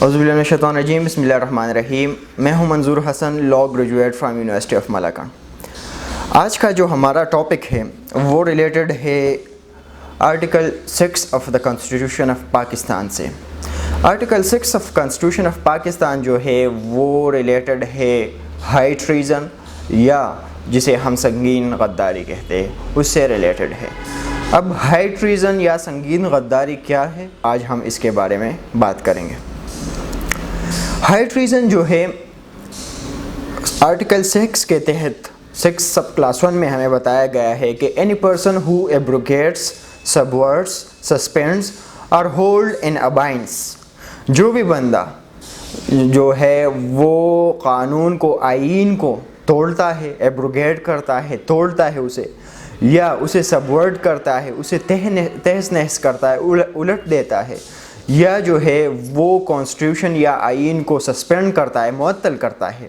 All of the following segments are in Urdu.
اعوذ باللہ من الشیطان الرجیم، بسم اللہ الرحمن الرحیم۔ میں ہوں Manzoor Hasan, law graduate from university of Malacca. آج کا جو ہمارا ٹاپک ہے وہ ریلیٹڈ ہے article 6 of the constitution of Pakistan سے۔ Article 6 of constitution of Pakistan جو ہے وہ ریلیٹڈ ہے ہائی ٹریزن یا جسے ہم سنگین غداری کہتے ہیں، اس سے ریلیٹڈ ہے۔ اب ہائی ٹریزن یا سنگین غداری کیا ہے، آج ہم اس کے بارے میں بات کریں گے۔ ہائی ٹریزن جو ہے آرٹیکل 6 کے تحت 6 سب کلاس 1 میں ہمیں بتایا گیا ہے کہ اینی پرسن ہو ایبروگیٹس، سبورٹس، سسپینڈس اور ہولڈ ان ابائنس، جو بھی بندہ جو ہے وہ قانون کو، آئین کو توڑتا ہے، ایبروگیٹ کرتا ہے، توڑتا ہے اسے، یا اسے سبورٹ کرتا ہے، اسے تہس نہس کرتا ہے، الٹ دیتا ہے، یا جو ہے وہ کانسٹیٹیوشن یا آئین کو سسپینڈ کرتا ہے، معطل کرتا ہے،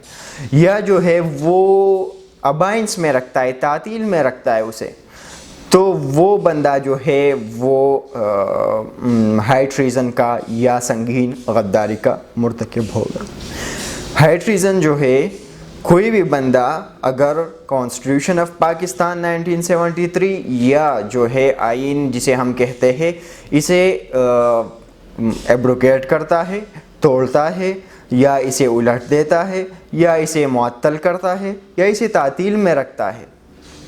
یا جو ہے وہ ابائنس میں رکھتا ہے، تعطیل میں رکھتا ہے اسے، تو وہ بندہ جو ہے وہ ہائی ٹریزن کا یا سنگین غداری کا مرتکب ہوگا۔ ہائی ٹریزن جو ہے کوئی بھی بندہ اگر کانسٹیٹیوشن آف پاکستان 1973 یا جو ہے آئین جسے ہم کہتے ہیں اسے ایبروگیٹ کرتا ہے، توڑتا ہے، یا اسے الٹ دیتا ہے، یا اسے معطل کرتا ہے، یا اسے تعطیل میں رکھتا ہے،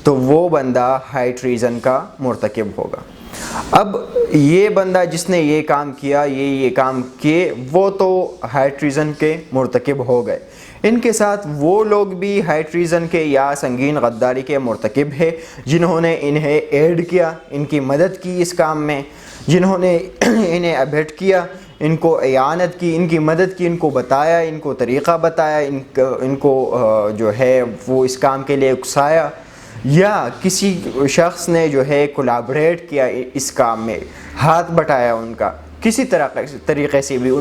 تو وہ بندہ ہائی ٹریزن کا مرتکب ہوگا۔ اب یہ بندہ جس نے یہ کام کیا، یہ کام کیے، وہ تو ہائی ٹریزن کے مرتکب ہو گئے۔ ان کے ساتھ وہ لوگ بھی ہائی ٹریزن کے یا سنگین غداری کے مرتکب ہے جنہوں نے انہیں ایڈ کیا، ان کی مدد کی اس کام میں، جنہوں نے انہیں ابیٹ کیا، ان کو اعانت کی، ان کی مدد کی، ان کو بتایا، ان کو طریقہ بتایا، ان کو جو ہے وہ اس کام کے لیے اکسایا، یا کسی شخص نے جو ہے کولیبریٹ کیا اس کام میں، ہاتھ بٹایا ان کا، کسی طریقے سے بھی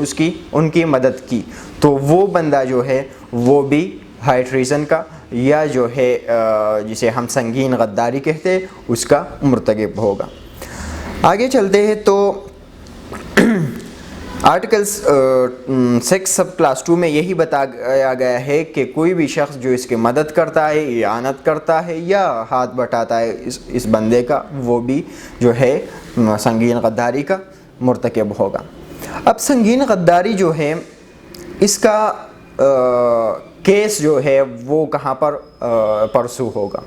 ان کی مدد کی، تو وہ بندہ جو ہے وہ بھی ہائی ٹریزن کا یا جو ہے جسے ہم سنگین غداری کہتے ہیں اس کا مرتکب ہوگا۔ آگے چلتے ہیں تو آرٹیکل 6 سب کلاس 2 میں یہی بتایا گیا ہے کہ کوئی بھی شخص جو اس کی مدد کرتا ہے، اعانت کرتا ہے یا ہاتھ بٹاتا ہے اس بندے کا، وہ بھی جو ہے سنگین غداری کا مرتکب ہوگا۔ اب سنگین غداری جو ہے اس کا کیس جو ہے وہ کہاں پر پرسو ہوگا،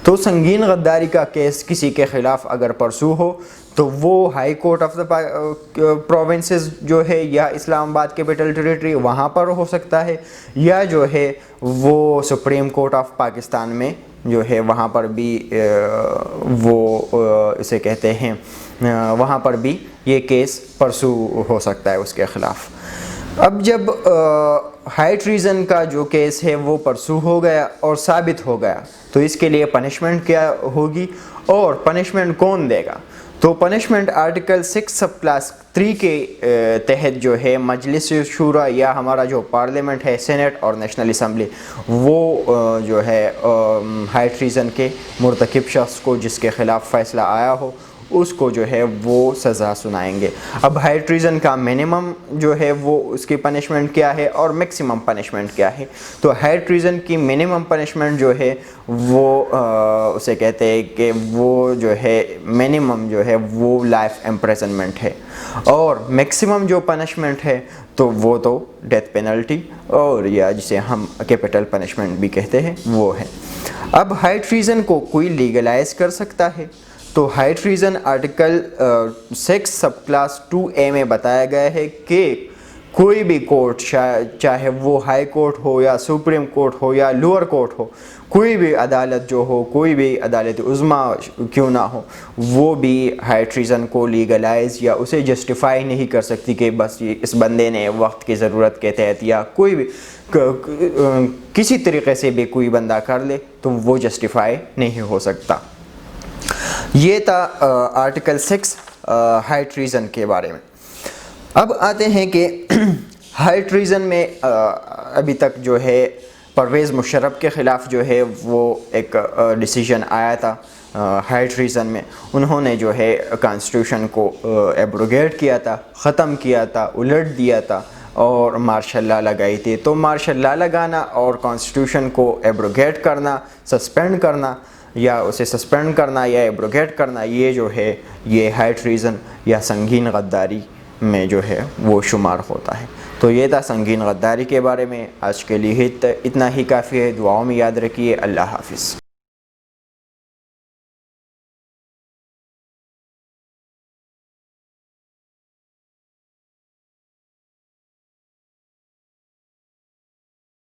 تو سنگین غداری کا کیس کسی کے خلاف اگر پرسو ہو تو وہ high court of the provinces جو ہے یا اسلام آباد کیپٹل ٹیریٹری وہاں پر ہو سکتا ہے، یا جو ہے وہ سپریم کورٹ آف پاکستان میں جو ہے وہاں پر بھی وہ اسے کہتے ہیں، وہاں پر بھی یہ کیس پرسو ہو سکتا ہے اس کے خلاف۔ اب جب ہائی ٹریزن کا جو کیس ہے وہ پرسو ہو گیا اور ثابت ہو گیا تو اس کے لیے پنشمنٹ کیا ہوگی اور پنشمنٹ کون دے گا، تو پنشمنٹ آرٹیکل 6 سب کلاس 3 کے تحت جو ہے مجلس شورا یا ہمارا جو پارلیمنٹ ہے، سینٹ اور نیشنل اسمبلی، وہ جو ہے ہائی ٹریزن کے مرتکب شخص کو جس کے خلاف فیصلہ آیا ہو اس کو جو ہے وہ سزا سنائیں گے۔ اب ہائی ٹریزن کا منیمم جو ہے وہ اس کی پنشمنٹ کیا ہے اور میکسیمم پنشمنٹ کیا ہے، تو ہائی ٹریزن کی منیمم پنشمنٹ جو ہے وہ اسے کہتے ہیں کہ وہ جو ہے منیمم جو ہے وہ لائف امپریزنمنٹ ہے، اور میکسیمم جو پنشمنٹ ہے تو وہ تو ڈیتھ پینلٹی اور یا جسے ہم کیپٹل پنشمنٹ بھی کہتے ہیں وہ ہے۔ اب ہائی ٹریزن کو کوئی لیگلائز کر سکتا ہے، تو high treason article 6 sub class 2A میں بتایا گیا ہے کہ کوئی بھی کورٹ، چاہے وہ ہائی کورٹ ہو یا سپریم کورٹ ہو یا لوور کورٹ ہو، کوئی بھی عدالت جو ہو، کوئی بھی عدالت عظمیٰ کیوں نہ ہو، وہ بھی ہائی ٹریزن کو لیگلائز یا اسے جسٹیفائی نہیں کر سکتی کہ بس اس بندے نے وقت کی ضرورت کے تحت یا کوئی بھی کسی طریقے سے بھی کوئی بندہ کر لے تو وہ جسٹیفائی نہیں ہو سکتا۔ یہ تھا آرٹیکل 6 ہائی ٹریزن کے بارے میں۔ اب آتے ہیں کہ ہائی ٹریزن میں ابھی تک جو ہے پرویز مشرف کے خلاف جو ہے وہ ایک ڈیسیژن آیا تھا ہائی ٹریزن میں، انہوں نے جو ہے کانسٹیٹیوشن کو ایبروگیٹ کیا تھا، ختم کیا تھا، الٹ دیا تھا، اور مارشل لا لگائی تھی. تو مارشل لا لگانا اور کانسٹیٹیوشن کو ایبروگیٹ کرنا، سسپینڈ کرنا، یا اسے سسپینڈ کرنا یا ایبروگیٹ کرنا، یہ جو ہے یہ ہائی ٹریزن یا سنگین غداری میں جو ہے وہ شمار ہوتا ہے. تو یہ تھا سنگین غداری کے بارے میں. آج کے لیے اتنا ہی کافی ہے. دعاؤں میں یاد رکھیے. اللہ حافظ.